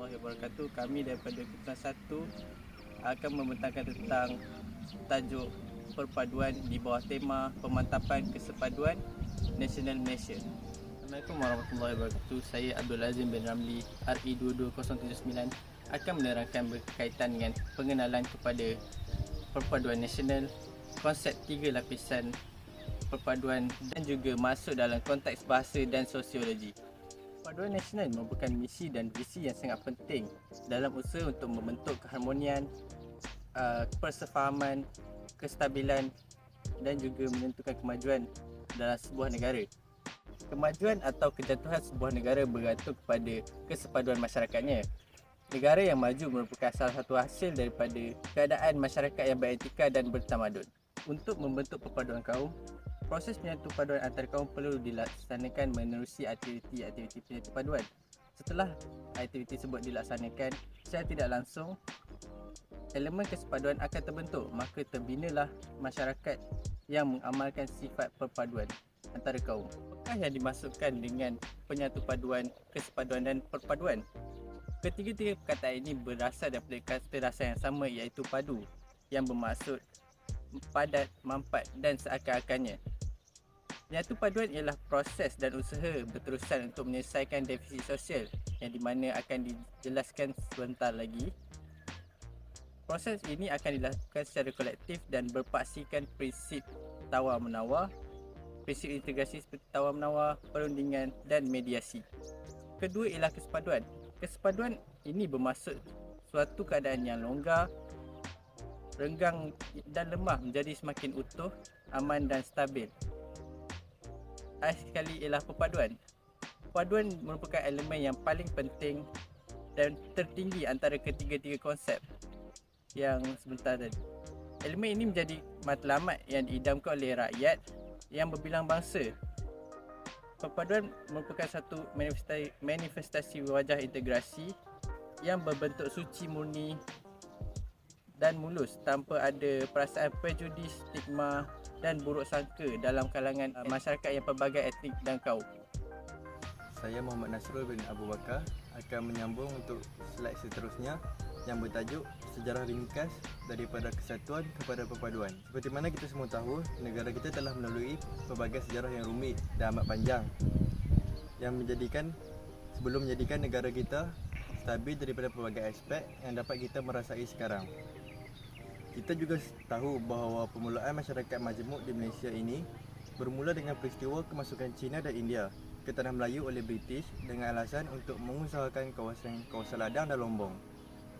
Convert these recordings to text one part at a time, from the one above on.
warahmatullahi wabarakatuh. Kami daripada Keputusan 1 akan membentangkan tentang tajuk perpaduan di bawah tema pemantapan kesepaduan National Malaysia. Assalamualaikum warahmatullahi wabarakatuh. Saya Abdul Azim bin Ramli, RE 22079 akan menerangkan berkaitan dengan pengenalan kepada perpaduan nasional, konsep 3 lapisan perpaduan dan juga masuk dalam konteks bahasa dan sosiologi. Perpaduan nasional merupakan misi dan visi yang sangat penting dalam usaha untuk membentuk keharmonian, persefahaman, kestabilan dan juga menentukan kemajuan dalam sebuah negara. Kemajuan atau kejatuhan sebuah negara bergantung kepada kesepaduan masyarakatnya. Negara yang maju merupakan salah satu hasil daripada keadaan masyarakat yang beretika dan bertamadun. Untuk membentuk perpaduan kaum, proses penyatu paduan antara kaum perlu dilaksanakan menerusi aktiviti-aktiviti penyatu paduan. Setelah aktiviti tersebut dilaksanakan secara tidak langsung, elemen kesepaduan akan terbentuk, maka terbinalah masyarakat yang mengamalkan sifat perpaduan antara kaum. Apakah yang dimaksudkan dengan penyatu paduan, kesepaduan dan perpaduan? Ketiga-tiga perkataan ini berasal daripada kata dasar yang sama, iaitu padu, yang bermaksud padat, mampat dan seakar-akarnya. Penyatu paduan ialah proses dan usaha berterusan untuk menyelesaikan defisit sosial yang di mana akan dijelaskan sebentar lagi. Proses ini akan dilakukan secara kolektif dan berpaksikan prinsip tawar-menawar, prinsip integrasi seperti tawar-menawar, perundingan dan mediasi. Kedua ialah kesepaduan. Kesepaduan ini bermaksud suatu keadaan yang longgar, renggang dan lemah menjadi semakin utuh, aman dan stabil. Akhir sekali ialah perpaduan. Perpaduan merupakan elemen yang paling penting dan tertinggi antara ketiga-tiga konsep yang sebentar tadi. Elemen ini menjadi matlamat yang diidamkan oleh rakyat yang berbilang bangsa. Perpaduan merupakan satu manifestasi wajah integrasi yang berbentuk suci, murni dan mulus tanpa ada perasaan prejudis, stigma dan buruk sangka dalam kalangan masyarakat yang pelbagai etnik dan kaum. Saya Muhammad Nasrul bin Abu Bakar akan menyambung untuk slide seterusnya yang bertajuk Sejarah Ringkas daripada Kesatuan kepada Perpaduan. Seperti mana kita semua tahu, negara kita telah melalui pelbagai sejarah yang rumit dan amat panjang yang sebelum menjadikan negara kita stabil daripada pelbagai aspek yang dapat kita merasai sekarang. Kita juga tahu bahawa permulaan masyarakat majmuk di Malaysia ini bermula dengan peristiwa kemasukan China dan India ke Tanah Melayu oleh British dengan alasan untuk mengusahakan kawasan ladang dan lombong.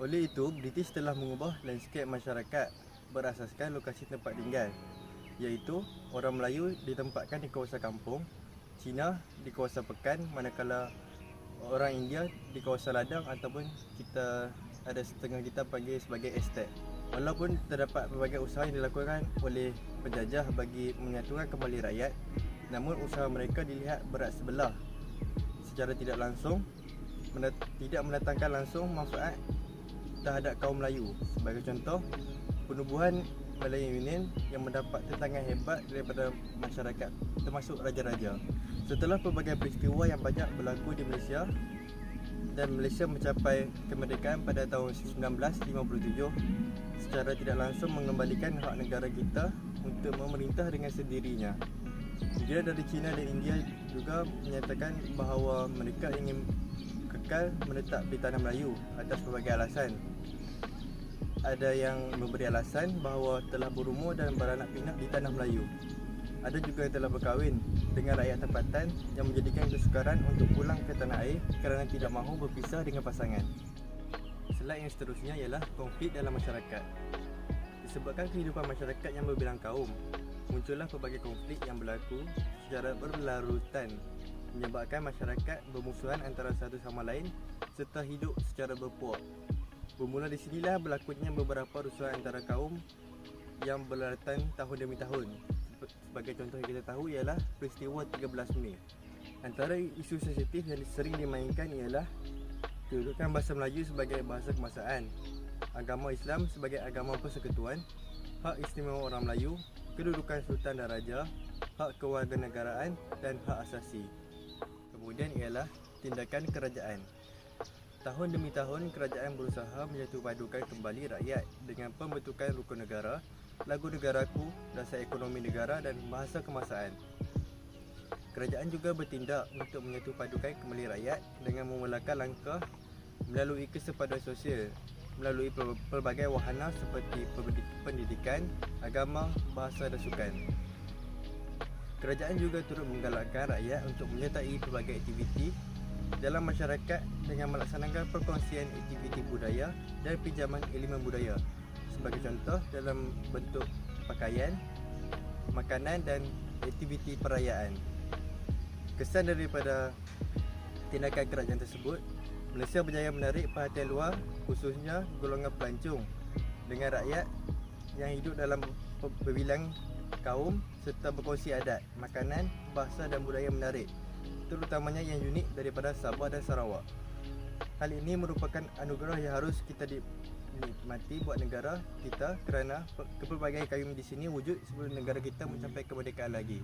Oleh itu, British telah mengubah landscape masyarakat berasaskan lokasi tempat tinggal, iaitu orang Melayu ditempatkan di kawasan kampung, Cina di kawasan pekan, manakala orang India di kawasan ladang ataupun kita ada setengah kita panggil sebagai estate. Walaupun terdapat pelbagai usaha yang dilakukan oleh penjajah bagi menyatukan kembali rakyat, namun usaha mereka dilihat berat sebelah secara tidak langsung, tidak mendatangkan langsung manfaat terhadap kaum Melayu. Sebagai contoh, penubuhan Malay Union yang mendapat tentangan hebat daripada masyarakat termasuk raja-raja. Setelah pelbagai peristiwa yang banyak berlaku di Malaysia dan Malaysia mencapai kemerdekaan pada tahun 1957, secara tidak langsung mengembalikan hak negara kita untuk memerintah dengan sendirinya. Negara dari China dan India juga menyatakan bahawa mereka ingin kekal menetap di Tanah Melayu atas pelbagai alasan. Ada yang memberi alasan bahawa telah berumur dan beranak pinak di Tanah Melayu. Ada juga yang telah berkahwin dengan rakyat tempatan yang menjadikan kesukaran untuk pulang ke tanah air kerana tidak mahu berpisah dengan pasangan. Slide yang seterusnya ialah konflik dalam masyarakat. Disebabkan kehidupan masyarakat yang berbilang kaum, muncullah pelbagai konflik yang berlaku secara berlarutan, menyebabkan masyarakat bermusuhan antara satu sama lain serta hidup secara berpuak. Bermula di sinilah berlakunya beberapa rusuhan antara kaum yang berlarutan tahun demi tahun. Sebagai contoh yang kita tahu ialah peristiwa 13 Mei. Antara isu sensitif yang sering dimainkan ialah kedudukan bahasa Melayu sebagai bahasa kebangsaan, agama Islam sebagai agama persekutuan, hak istimewa orang Melayu, kedudukan sultan dan raja, hak kewarganegaraan dan hak asasi. Kemudian ialah tindakan kerajaan. Tahun demi tahun, kerajaan berusaha menyatupadukan kembali rakyat dengan pembentukan rukun negara, lagu negaraku, dasar ekonomi negara dan bahasa kebangsaan. Kerajaan juga bertindak untuk menyatupadukan kembali rakyat dengan memulakan langkah melalui kesepaduan sosial, melalui pelbagai wahana seperti pendidikan, agama, bahasa dan sukan. Kerajaan juga turut menggalakkan rakyat untuk menyertai pelbagai aktiviti dalam masyarakat dengan melaksanakan perkongsian aktiviti budaya dan pinjaman elemen budaya. Sebagai contoh dalam bentuk pakaian, makanan dan aktiviti perayaan. Kesan daripada tindakan kerajaan tersebut, Malaysia berjaya menarik perhatian luar, khususnya golongan pelancong dengan rakyat yang hidup dalam berbilang kaum serta berkongsi adat, makanan, bahasa dan budaya menarik, terutamanya yang unik daripada Sabah dan Sarawak. Hal ini merupakan anugerah yang harus kita dinikmati buat negara kita kerana kepelbagaian kaum di sini wujud sebelum negara kita mencapai kemerdekaan lagi.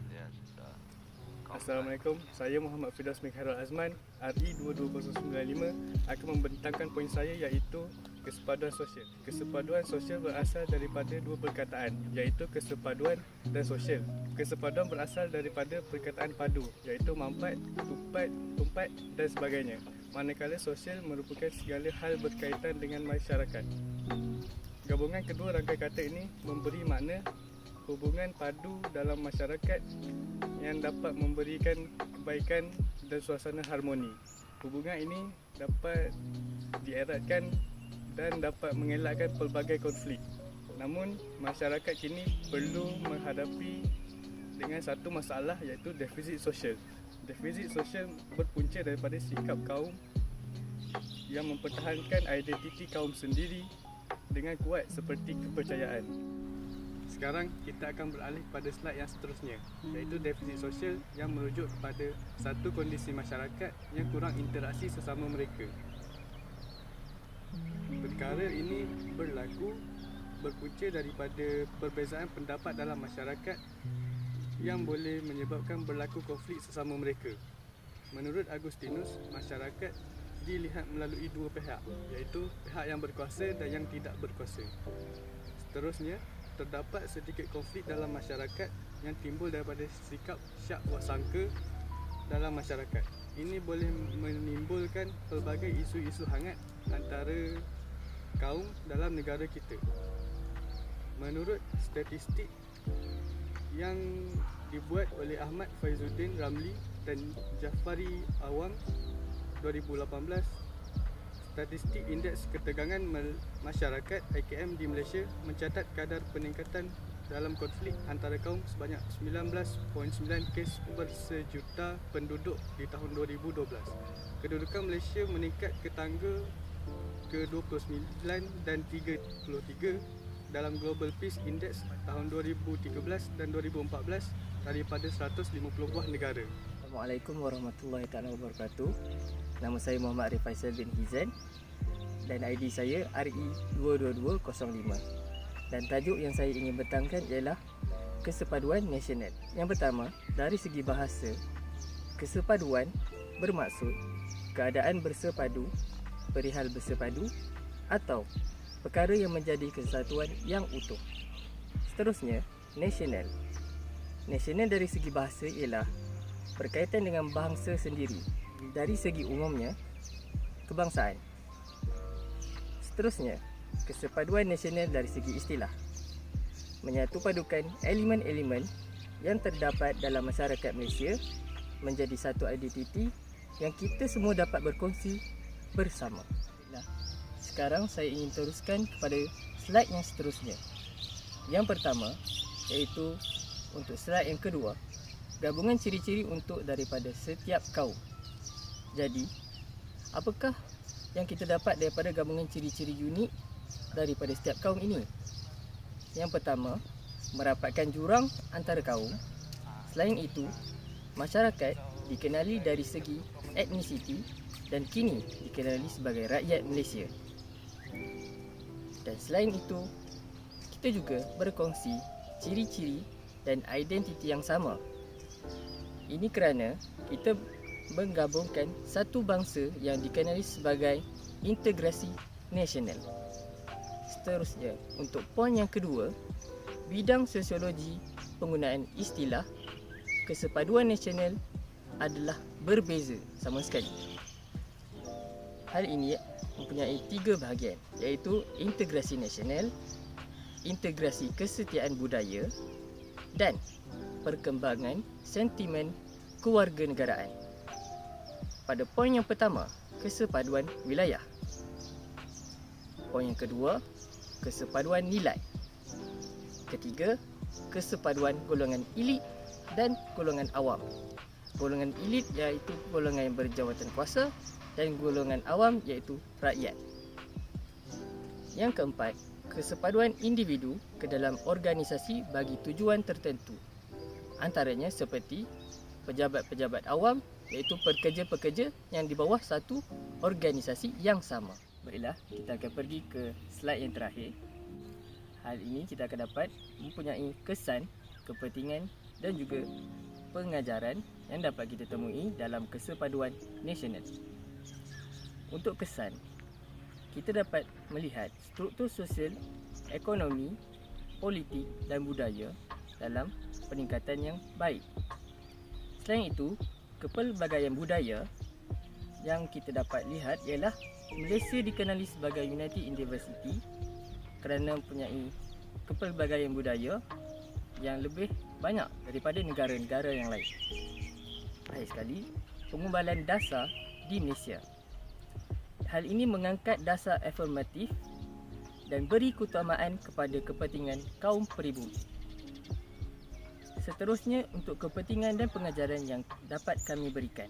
Assalamualaikum, saya Muhammad Firdaus Mikhairul Azman, RE 22095 akan membentangkan poin saya iaitu kesepaduan sosial. Kesepaduan sosial berasal daripada dua perkataan iaitu kesepaduan dan sosial. Kesepaduan berasal daripada perkataan padu iaitu mampat, tupat, tumpat dan sebagainya. Manakala sosial merupakan segala hal berkaitan dengan masyarakat. Gabungan kedua rangkai kata ini memberi makna hubungan padu dalam masyarakat yang dapat memberikan kebaikan dan suasana harmoni. Hubungan ini dapat dieratkan dan dapat mengelakkan pelbagai konflik. Namun, masyarakat kini perlu menghadapi dengan satu masalah iaitu defisit sosial. Defisit sosial berpunca daripada sikap kaum yang mempertahankan identiti kaum sendiri dengan kuat seperti kepercayaan. Sekarang kita akan beralih pada slide yang seterusnya iaitu defisit sosial yang merujuk kepada satu kondisi masyarakat yang kurang interaksi sesama mereka. Perkara ini berpunca daripada perbezaan pendapat dalam masyarakat yang boleh menyebabkan berlaku konflik sesama mereka. Menurut Agustinus, masyarakat dilihat melalui dua pihak iaitu pihak yang berkuasa dan yang tidak berkuasa. Seterusnya, terdapat sedikit konflik dalam masyarakat yang timbul daripada sikap syak buat sangka dalam masyarakat. Ini boleh menimbulkan pelbagai isu-isu hangat antara kaum dalam negara kita. Menurut statistik yang dibuat oleh Ahmad Faizuddin Ramli dan Jafari Awam 2018, Statistik Indeks Ketegangan Masyarakat IKM di Malaysia mencatat kadar peningkatan dalam konflik antara kaum sebanyak 19.9 kes per sejuta penduduk di tahun 2012. Kedudukan Malaysia meningkat ke tangga ke-29 dan 33 dalam Global Peace Index tahun 2013 dan 2014 daripada 150 buah negara. Assalamualaikum warahmatullahi wabarakatuh. Nama saya Muhammad Arif Faisal bin Hizan dan ID saya RE22205. Dan tajuk yang saya ingin bentangkan ialah kesepaduan nasional. Yang pertama, dari segi bahasa, kesepaduan bermaksud keadaan bersepadu, perihal bersepadu atau perkara yang menjadi kesatuan yang utuh. Seterusnya, nasional. Nasional dari segi bahasa ialah berkaitan dengan bangsa sendiri. Dari segi umumnya, kebangsaan. Seterusnya, kesepaduan nasional dari segi istilah. Menyatupadukan elemen-elemen yang terdapat dalam masyarakat Malaysia menjadi satu identiti yang kita semua dapat berkongsi bersama. Sekarang saya ingin teruskan kepada slide yang seterusnya. Yang pertama, iaitu untuk slide yang kedua, gabungan ciri-ciri untuk daripada setiap kaum. Jadi, apakah yang kita dapat daripada gabungan ciri-ciri unik daripada setiap kaum ini? Yang pertama, merapatkan jurang antara kaum. Selain itu, masyarakat dikenali dari segi etnisiti dan kini dikenali sebagai rakyat Malaysia. Dan selain itu, kita juga berkongsi ciri-ciri dan identiti yang sama. Ini kerana kita menggabungkan satu bangsa yang dikenali sebagai integrasi nasional. Seterusnya, untuk poin yang kedua, bidang sosiologi penggunaan istilah kesepaduan nasional adalah berbeza sama sekali. Hal ini mempunyai 3 bahagian, iaitu integrasi nasional, integrasi kesetiaan budaya dan perkembangan sentimen kewarganegaraan. Pada poin yang pertama, kesepaduan wilayah. Poin yang kedua, kesepaduan nilai. Ketiga, kesepaduan golongan elit dan golongan awam. Golongan elit iaitu golongan yang berjawatan kuasa dan golongan awam iaitu rakyat. Yang keempat, kesepaduan individu ke dalam organisasi bagi tujuan tertentu. Antaranya seperti pejabat-pejabat awam iaitu pekerja-pekerja yang di bawah satu organisasi yang sama. Baiklah, kita akan pergi ke slide yang terakhir. Hal ini kita akan dapat mempunyai kesan, kepentingan dan juga pengajaran yang dapat kita temui dalam kesepaduan nasional. Untuk kesan, kita dapat melihat struktur sosial, ekonomi, politik dan budaya dalam peningkatan yang baik. Selain itu, kepelbagaian budaya yang kita dapat lihat ialah Malaysia dikenali sebagai United in Diversity kerana mempunyai kepelbagaian budaya yang lebih banyak daripada negara-negara yang lain. Akhir sekali, pengumbalan dasar di Malaysia. Hal ini mengangkat dasar afirmatif dan beri keutamaan kepada kepentingan kaum peribumi. Seterusnya, untuk kepentingan dan pengajaran yang dapat kami berikan.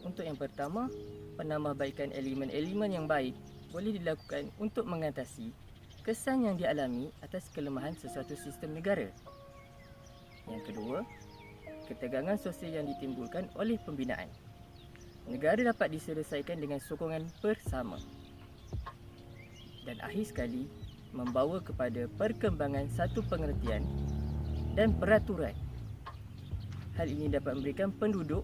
Untuk yang pertama, penambahbaikan elemen-elemen yang baik boleh dilakukan untuk mengatasi kesan yang dialami atas kelemahan sesuatu sistem negara. Yang kedua, ketegangan sosial yang ditimbulkan oleh pembinaan. Negara dapat diselesaikan dengan sokongan bersama. Dan akhir sekali, membawa kepada perkembangan satu pengertian dan peraturan. Hal ini dapat memberikan penduduk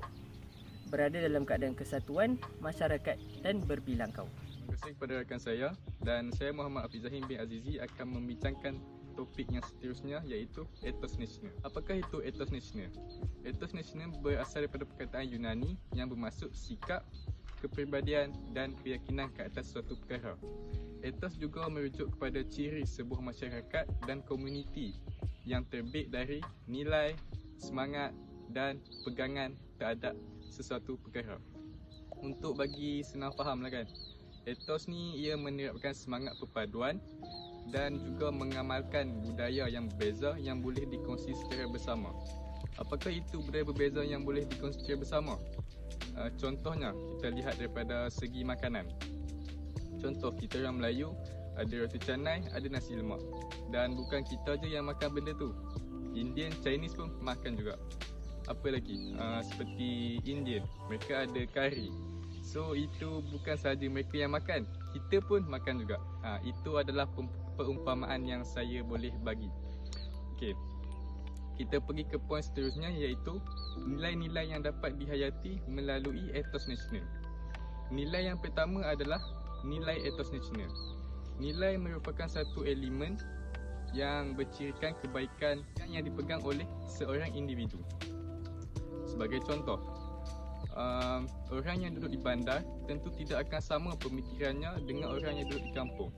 berada dalam keadaan kesatuan, masyarakat dan berbilangkau. Terima kasih kepada rakan saya dan saya Muhammad Hafiz Zahim bin Azizi akan membincangkan topik yang seterusnya iaitu etos nasional. Apakah itu etos nasional? Etos nasional berasal daripada perkataan Yunani yang bermaksud sikap, kepribadian dan keyakinan ke atas suatu perkara. Etos juga merujuk kepada ciri sebuah masyarakat dan komuniti yang terbit dari nilai, semangat dan pegangan terhadap sesuatu perkara. Untuk bagi senang faham lah kan, etos ni ia menerapkan semangat perpaduan dan juga mengamalkan budaya yang berbeza yang boleh dikongsi secara bersama. Apakah itu budaya berbeza yang boleh dikongsi secara bersama? Contohnya, kita lihat daripada segi makanan. Contoh, kita orang Melayu ada roti canai, ada nasi lemak. Dan bukan kita je yang makan benda tu. Indian, Chinese pun makan juga. Apa lagi? Seperti Indian, mereka ada kari. So itu bukan sahaja mereka yang makan, kita pun makan juga. Itu adalah perumpamaan yang saya boleh bagi. Okey. Kita pergi ke poin seterusnya iaitu nilai-nilai yang dapat dihayati melalui etos nasional. Nilai yang pertama adalah nilai etos nasional. Nilai merupakan satu elemen yang bercirikan kebaikan yang dipegang oleh seorang individu. Sebagai contoh, orang yang duduk di bandar tentu tidak akan sama pemikirannya dengan orang yang duduk di kampung.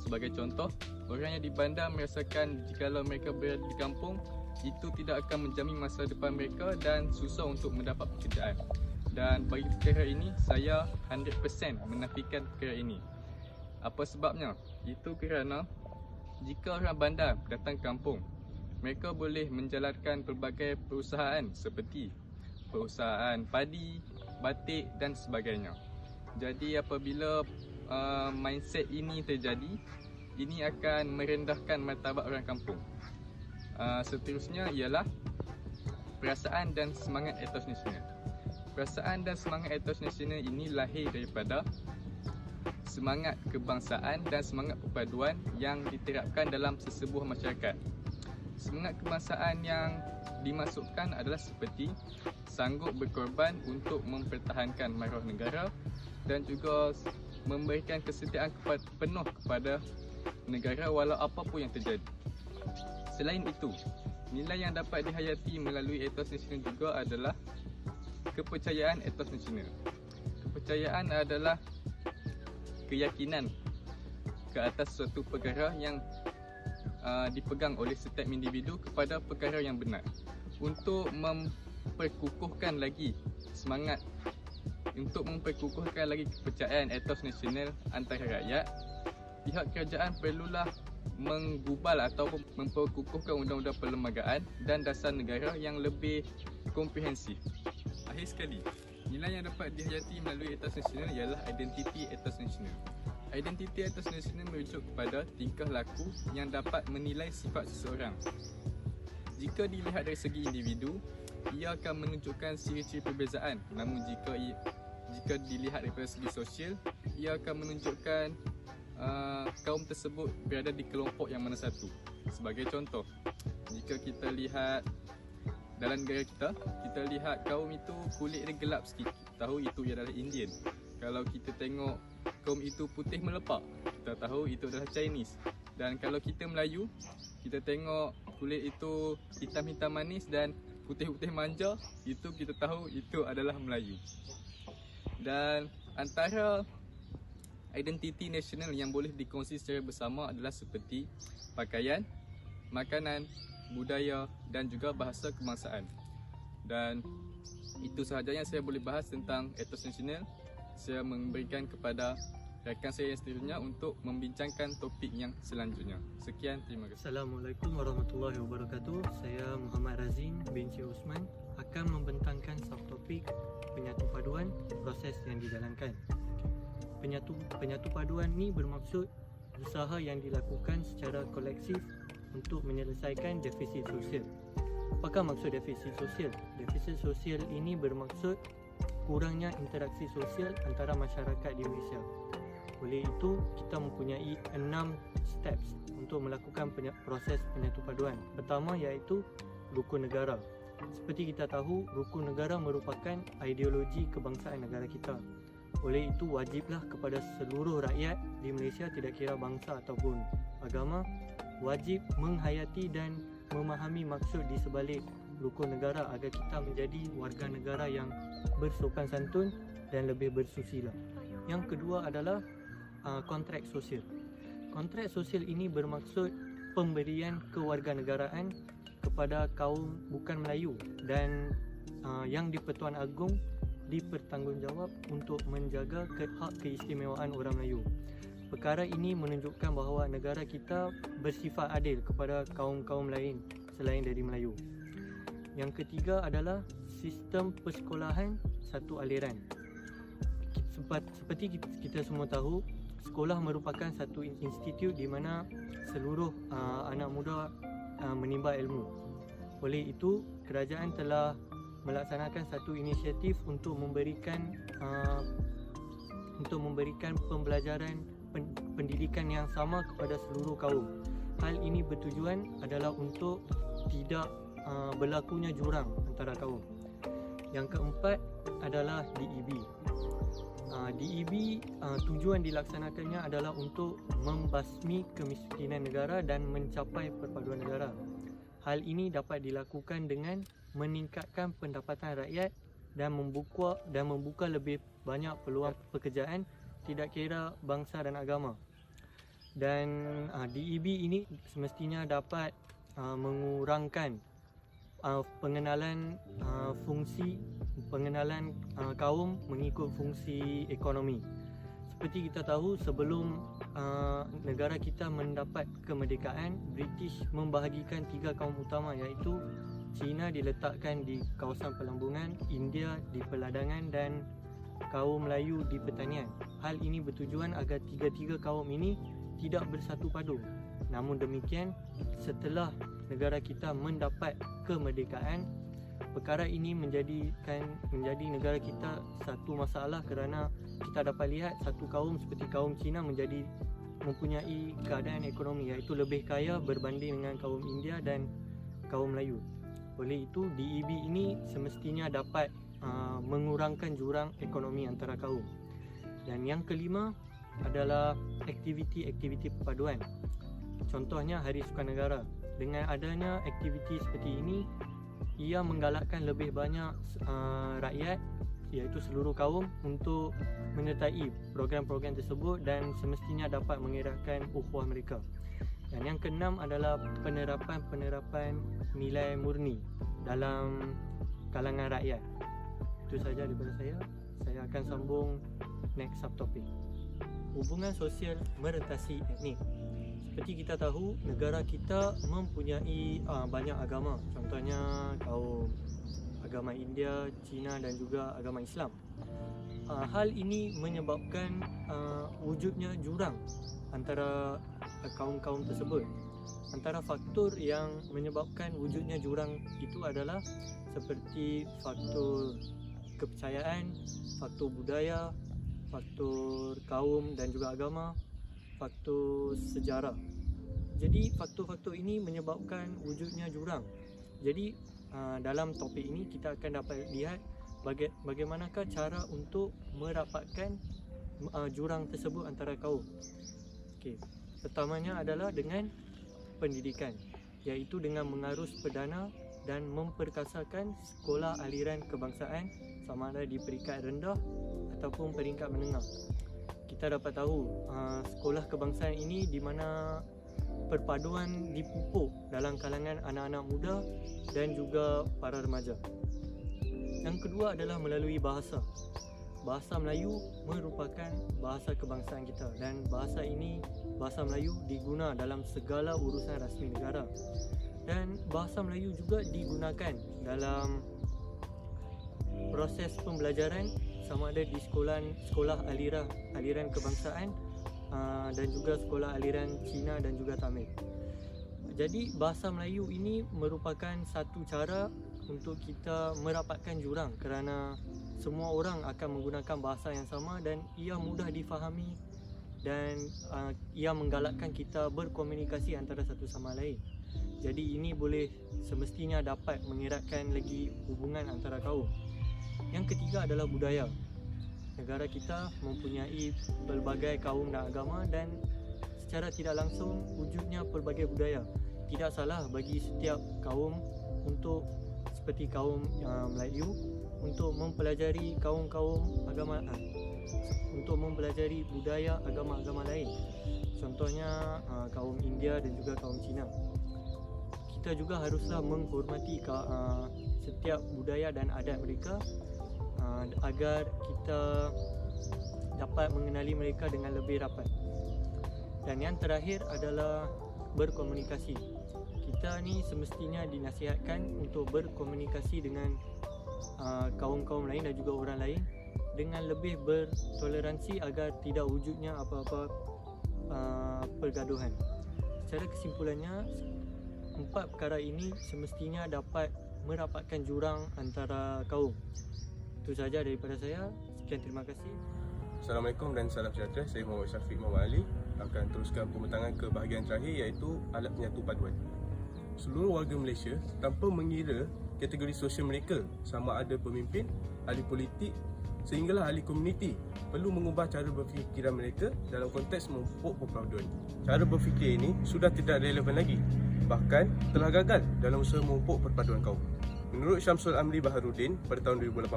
Sebagai contoh, orang yang di bandar merasakan jikalau mereka berada di kampung, itu tidak akan menjamin masa depan mereka dan susah untuk mendapat pekerjaan. Dan bagi perkara ini, saya 100% menafikan perkara ini. Apa sebabnya? Itu kerana jika orang bandar datang ke kampung, mereka boleh menjalankan pelbagai perusahaan seperti perusahaan padi, batik dan sebagainya. Jadi apabila mindset ini terjadi, ini akan merendahkan martabat orang kampung. Seterusnya ialah perasaan dan semangat etos nasional. Perasaan dan semangat etos nasional ini lahir daripada semangat kebangsaan dan semangat perpaduan yang diterapkan dalam sesebuah masyarakat. Semangat kebangsaan yang dimasukkan adalah seperti sanggup berkorban untuk mempertahankan maruah negara, dan juga memberikan kesetiaan penuh kepada negara walau apapun yang terjadi. Selain itu, nilai yang dapat dihayati melalui etos nasional juga adalah kepercayaan etos nasional. Kepercayaan adalah keyakinan ke atas suatu perkara yang dipegang oleh setiap individu kepada perkara yang benar. Untuk memperkukuhkan lagi semangat, untuk memperkukuhkan lagi kepercayaan etos nasional antara rakyat, pihak kerajaan perlulah menggubal atau memperkukuhkan undang-undang perlembagaan dan dasar negara yang lebih komprehensif. Akhir sekali, nilai yang dapat dihayati melalui etos nasional ialah identiti etos nasional. Identiti etos nasional merujuk kepada tingkah laku yang dapat menilai sifat seseorang. Jika dilihat dari segi individu, ia akan menunjukkan ciri-ciri perbezaan. Namun jika dilihat daripada segi sosial, ia akan menunjukkan kaum tersebut berada di kelompok yang mana satu. Sebagai contoh, jika kita lihat dalam negara kita lihat kaum itu kulit dia gelap sikit, kita tahu itu adalah Indian. Kalau kita tengok kaum itu putih melepak, kita tahu itu adalah Chinese. Dan kalau kita Melayu, kita tengok kulit itu hitam-hitam manis dan putih-putih manja, itu kita tahu itu adalah Melayu. Dan antara identiti nasional yang boleh dikongsi secara bersama adalah seperti pakaian, makanan, budaya dan juga bahasa kebangsaan. Dan itu sahaja yang saya boleh bahas tentang etos nasional. Saya memberikan kepada rakan saya yang seterusnya untuk membincangkan topik yang selanjutnya. Sekian, terima kasih. Assalamualaikum warahmatullahi wabarakatuh. Saya Muhammad Razin bin Cik Osman akan membentangkan subtopik penyatu paduan proses yang dijalankan. Penyatu paduan ni bermaksud usaha yang dilakukan secara kolektif untuk menyelesaikan defisit sosial. Apakah maksud defisit sosial? Defisit sosial ini bermaksud kurangnya interaksi sosial antara masyarakat di Malaysia. Oleh itu, kita mempunyai 6 steps untuk melakukan proses penyatu paduan. Pertama iaitu rukun negara. Seperti kita tahu, rukun negara merupakan ideologi kebangsaan negara kita. Oleh itu, wajiblah kepada seluruh rakyat di Malaysia, tidak kira bangsa ataupun agama, wajib menghayati dan memahami maksud di sebalik rukun negara agar kita menjadi warga negara yang bersopan santun dan lebih bersusila. Yang kedua adalah kontrak sosial. Kontrak sosial ini bermaksud pemberian kewarganegaraan kepada kaum bukan Melayu dan yang di-Pertuan Agong dipertanggungjawab untuk menjaga hak keistimewaan orang Melayu. Perkara ini menunjukkan bahawa negara kita bersifat adil kepada kaum-kaum lain selain dari Melayu. Yang ketiga adalah sistem persekolahan satu aliran. Seperti kita semua tahu, sekolah merupakan satu institut di mana seluruh anak muda menimba ilmu. Oleh itu, kerajaan telah melaksanakan satu inisiatif untuk memberikan pembelajaran pendidikan yang sama kepada seluruh kaum. Hal ini bertujuan adalah untuk tidak berlakunya jurang antara kaum. Yang keempat adalah DEB. DEB tujuan dilaksanakannya adalah untuk membasmi kemiskinan negara dan mencapai perpaduan negara. Hal ini dapat dilakukan dengan meningkatkan pendapatan rakyat dan membuka lebih banyak peluang pekerjaan tidak kira bangsa dan agama. Dan DEB ini semestinya dapat mengurangkan pengenalan kaum mengikut fungsi ekonomi. Seperti kita tahu, sebelum negara kita mendapat kemerdekaan, British membahagikan 3 kaum utama, iaitu China diletakkan di kawasan pelambungan, India di peladangan dan kaum Melayu di pertanian. Hal ini bertujuan agar 3 kaum ini tidak bersatu padu. Namun demikian, setelah negara kita mendapat kemerdekaan, perkara ini menjadi negara kita satu masalah kerana kita dapat lihat satu kaum seperti kaum Cina mempunyai keadaan ekonomi iaitu lebih kaya berbanding dengan kaum India dan kaum Melayu. Oleh itu, DEB ini semestinya dapat mengurangkan jurang ekonomi antara kaum. Dan yang kelima adalah aktiviti-aktiviti perpaduan. Contohnya Hari Sukanegara. Dengan adanya aktiviti seperti ini, ia menggalakkan lebih banyak rakyat, iaitu seluruh kaum, untuk menyertai program-program tersebut dan semestinya dapat mengeratkan ukhuwah mereka. Dan yang keenam adalah penerapan nilai murni dalam kalangan rakyat. Itu saja daripada saya. Saya akan sambung next subtopik. Hubungan sosial merentasi etnik. Seperti kita tahu, negara kita mempunyai banyak agama. Contohnya agama India, Cina dan juga agama Islam. Hal ini menyebabkan wujudnya jurang antara kaum-kaum tersebut. Antara faktor yang menyebabkan wujudnya jurang itu adalah seperti faktor kepercayaan, faktor budaya, faktor kaum dan juga agama, faktor sejarah. Jadi faktor-faktor ini menyebabkan wujudnya jurang. Jadi dalam topik ini kita akan dapat lihat bagaimanakah cara untuk merapatkan jurang tersebut antara kaum. Okey, pertamanya adalah dengan pendidikan, iaitu dengan mengarus perdana dan memperkasakan sekolah aliran kebangsaan sama ada di peringkat rendah ataupun peringkat menengah. Kita dapat tahu sekolah kebangsaan ini di mana perpaduan dipupuk dalam kalangan anak-anak muda dan juga para remaja. Yang kedua adalah melalui bahasa. Bahasa Melayu merupakan bahasa kebangsaan kita dan bahasa Melayu diguna dalam segala urusan rasmi negara. Dan bahasa Melayu juga digunakan dalam proses pembelajaran sama ada di sekolah aliran kebangsaan dan juga sekolah aliran Cina dan juga Tamil. Jadi bahasa Melayu ini merupakan satu cara untuk kita merapatkan jurang kerana semua orang akan menggunakan bahasa yang sama dan ia mudah difahami dan ia menggalakkan kita berkomunikasi antara satu sama lain. Jadi ini boleh semestinya dapat mengeratkan lagi hubungan antara kaum. Yang ketiga adalah budaya. Negara kita mempunyai pelbagai kaum dan agama dan secara tidak langsung wujudnya pelbagai budaya. Tidak salah bagi setiap kaum untuk seperti kaum Melayu untuk mempelajari kaum-kaum agama untuk mempelajari budaya agama-agama lain. Contohnya kaum India dan juga kaum Cina. Kita juga haruslah menghormati setiap budaya dan adat mereka agar kita dapat mengenali mereka dengan lebih rapat. Dan yang terakhir adalah berkomunikasi. Kita ni semestinya dinasihatkan untuk berkomunikasi dengan kaum-kaum lain dan juga orang lain dengan lebih bertoleransi agar tidak wujudnya apa-apa pergaduhan. Secara kesimpulannya, 4 perkara ini semestinya dapat merapatkan jurang antara kaum. Itu sahaja daripada saya. Sekian, terima kasih. Assalamualaikum dan salam sejahtera. Saya Muhammad Syafiq Muhammad Ali akan teruskan pembentangan ke bahagian terakhir iaitu alat penyatu paduan. Seluruh warga Malaysia tanpa mengira kategori sosial mereka sama ada pemimpin, ahli politik sehinggalah ahli komuniti perlu mengubah cara berfikiran mereka dalam konteks memupuk perpaduan. Cara berfikir ini sudah tidak relevan lagi, bahkan telah gagal dalam usaha memupuk perpaduan kaum. Menurut Syamsul Amri Baharudin pada tahun 2018,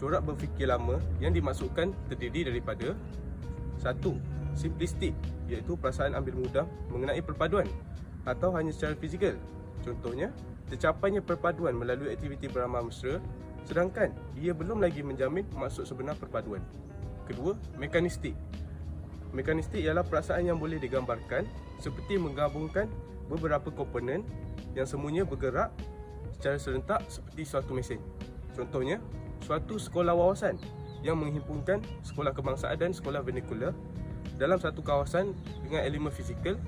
corak berfikir lama yang dimaksudkan terdiri daripada 1. Simplistik, iaitu perasaan ambil mudah mengenai perpaduan atau hanya secara fizikal. Contohnya, tercapainya perpaduan melalui aktiviti beramal mesra sedangkan ia belum lagi menjamin maksud sebenar perpaduan. Kedua, mekanistik. Mekanistik ialah perasaan yang boleh digambarkan seperti menggabungkan beberapa komponen yang semuanya bergerak secara serentak seperti suatu mesin. Contohnya, suatu sekolah wawasan yang menghimpunkan sekolah kebangsaan dan sekolah vernakular dalam satu kawasan dengan elemen fizikal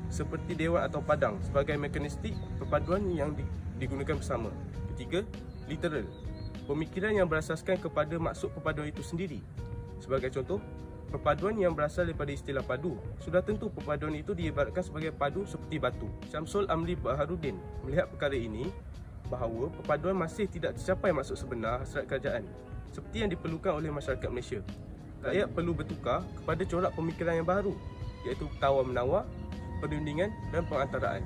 seperti dewan atau padang sebagai mekanistik perpaduan yang digunakan bersama. Ketiga, literal. Pemikiran yang berasaskan kepada maksud perpaduan itu sendiri. Sebagai contoh, perpaduan yang berasal daripada istilah padu, sudah tentu perpaduan itu diibaratkan sebagai padu seperti batu. Syamsul Amri Baharudin melihat perkara ini bahawa perpaduan masih tidak tercapai maksud sebenar hasrat kerajaan seperti yang diperlukan oleh masyarakat Malaysia. rakyat perlu bertukar kepada corak pemikiran yang baru, iaitu tawar-menawar, perundingan dan pengantaraan.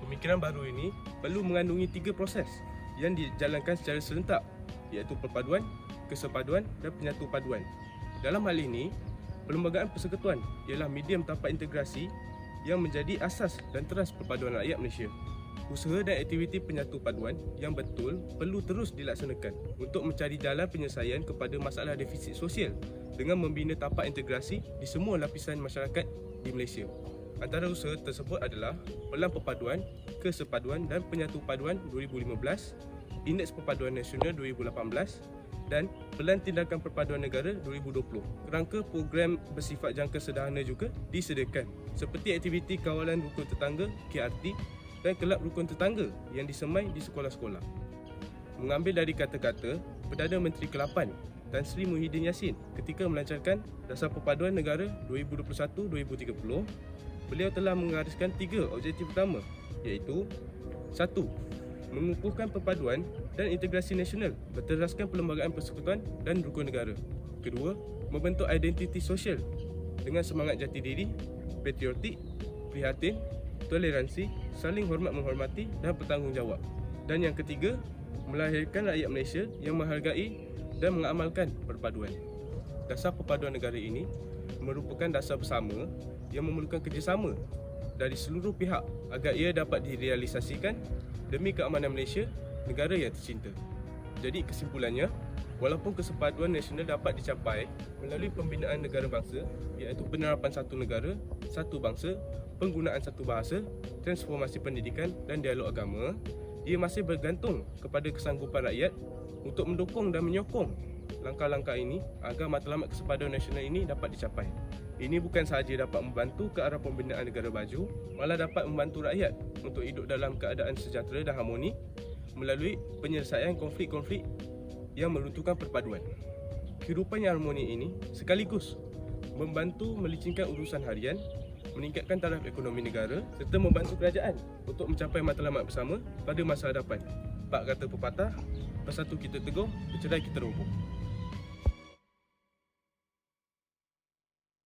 Pemikiran baru ini perlu mengandungi 3 proses yang dijalankan secara serentak, iaitu perpaduan, kesepaduan dan penyatu paduan. Dalam hal ini, Perlembagaan Persekutuan ialah medium tapak integrasi yang menjadi asas dan teras perpaduan rakyat Malaysia. Usaha dan aktiviti penyatu paduan yang betul perlu terus dilaksanakan untuk mencari jalan penyelesaian kepada masalah defisit sosial dengan membina tapak integrasi di semua lapisan masyarakat di Malaysia. Antara usaha tersebut adalah Pelan Perpaduan, Kesepaduan dan Penyatu Paduan 2015, Indeks Perpaduan Nasional 2018 dan Pelan Tindakan Perpaduan Negara 2020. Kerangka program bersifat jangka sederhana juga disediakan seperti aktiviti kawalan rukun tetangga KRT dan kelab rukun tetangga yang disemai di sekolah-sekolah. Mengambil dari kata-kata Perdana Menteri ke-8 Tan Sri Muhyiddin Yassin ketika melancarkan Dasar Perpaduan Negara 2021-2030, beliau telah menggariskan 3 objektif utama, iaitu 1. Mengukuhkan perpaduan dan integrasi nasional berteraskan Perlembagaan Persekutuan dan Rukun Negara. 2. Membentuk identiti sosial dengan semangat jati diri, patriotik, prihatin, toleransi, saling hormat-menghormati dan bertanggungjawab. Dan yang ketiga, melahirkan rakyat Malaysia yang menghargai dan mengamalkan perpaduan. Dasar Perpaduan Negara ini merupakan dasar bersama yang memerlukan kerjasama dari seluruh pihak agar ia dapat direalisasikan demi keamanan Malaysia, negara yang tercinta. Jadi kesimpulannya, walaupun kesepaduan nasional dapat dicapai melalui pembinaan negara bangsa, iaitu penerapan satu negara, satu bangsa, penggunaan satu bahasa, transformasi pendidikan dan dialog agama, ia masih bergantung kepada kesanggupan rakyat untuk mendukung dan menyokong langkah-langkah ini agar matlamat kesepaduan nasional ini dapat dicapai. Ini bukan sahaja dapat membantu ke arah pembinaan negara baju, malah dapat membantu rakyat untuk hidup dalam keadaan sejahtera dan harmoni melalui penyelesaian konflik-konflik yang meruntuhkan perpaduan. Kehidupan yang harmoni ini sekaligus membantu melicinkan urusan harian, meningkatkan taraf ekonomi negara serta membantu kerajaan untuk mencapai matlamat bersama pada masa hadapan. Bak kata pepatah, bersatu kita teguh, bercerai kita roboh.